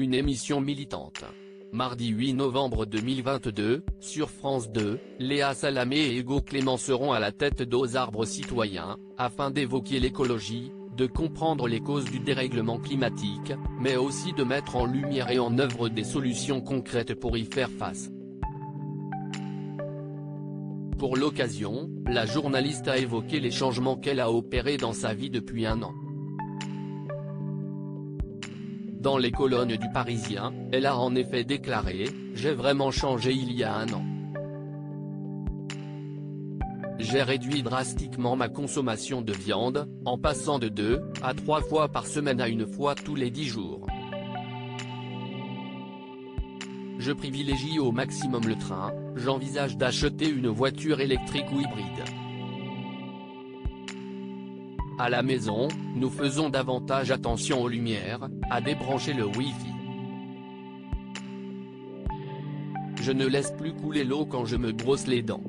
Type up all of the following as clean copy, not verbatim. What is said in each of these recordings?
une émission militante. Mardi 8 novembre 2022, sur France 2, Léa Salamé et Hugo Clément seront à la tête d'Aux Arbres Citoyens, afin d'évoquer l'écologie, de comprendre les causes du dérèglement climatique, mais aussi de mettre en lumière et en œuvre des solutions concrètes pour y faire face. Pour l'occasion, la journaliste a évoqué les changements qu'elle a opérés dans sa vie depuis un an. Dans les colonnes du Parisien, elle a en effet déclaré « J'ai vraiment changé il y a un an. J'ai réduit drastiquement ma consommation de viande, en passant de 2 à 3 fois par semaine à 1 fois tous les 10 jours. Je privilégie au maximum le train, j'envisage d'acheter une voiture électrique ou hybride. À la maison, nous faisons davantage attention aux lumières, à débrancher le Wi-Fi. Je ne laisse plus couler l'eau quand je me brosse les dents. »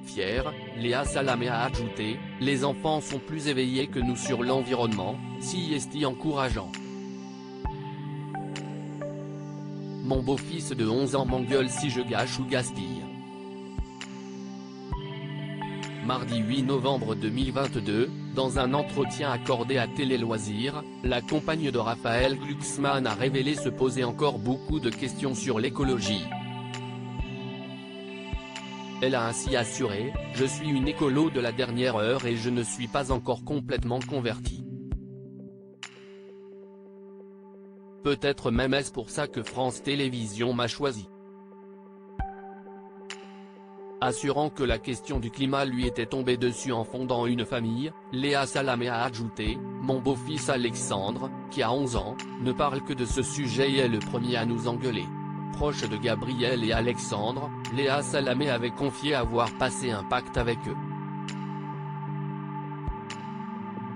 Fière, Léa Salamé a ajouté « Les enfants sont plus éveillés que nous sur l'environnement, si est encourageant. Mon beau-fils de 11 ans m'engueule si je gâche ou gaspille. » Mardi 8 novembre 2022, dans un entretien accordé à Télé Loisirs, la compagne de Raphaël Glucksmann a révélé se poser encore beaucoup de questions sur l'écologie. Elle a ainsi assuré « Je suis une écolo de la dernière heure et je ne suis pas encore complètement convertie. Peut-être même est-ce pour ça que France Télévisions m'a choisi. » Assurant que la question du climat lui était tombée dessus en fondant une famille, Léa Salamé a ajouté « Mon beau-fils Alexandre, qui a 11 ans, ne parle que de ce sujet et est le premier à nous engueuler. » Proche de Gabriel et Alexandre, Léa Salamé avait confié avoir passé un pacte avec eux.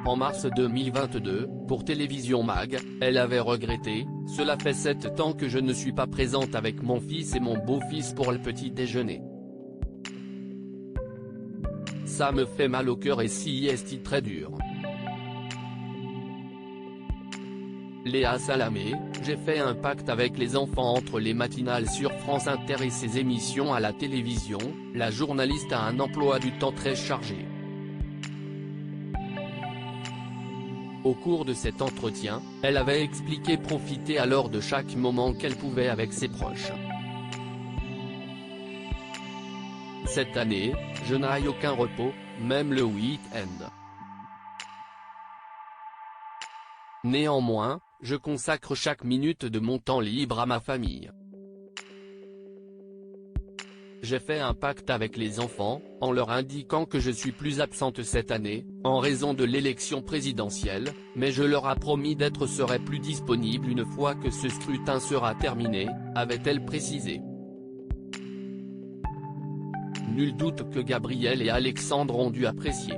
En mars 2022, pour Télévision Mag, elle avait regretté « Cela fait 7 ans que je ne suis pas présente avec mon fils et mon beau-fils pour le petit déjeuner. Ça me fait mal au cœur et si est très dur. » Léa Salamé, j'ai fait un pacte avec les enfants entre les matinales sur France Inter et ses émissions à la télévision, la journaliste a un emploi du temps très chargé. Au cours de cet entretien, elle avait expliqué profiter alors de chaque moment qu'elle pouvait avec ses proches. Cette année, je n'ai aucun repos, même le week-end. Néanmoins, je consacre chaque minute de mon temps libre à ma famille. J'ai fait un pacte avec les enfants, en leur indiquant que je suis plus absente cette année, en raison de l'élection présidentielle, mais je leur ai promis serai plus disponible une fois que ce scrutin sera terminé, avait-elle précisé. Nul doute que Gabriel et Alexandre ont dû apprécier.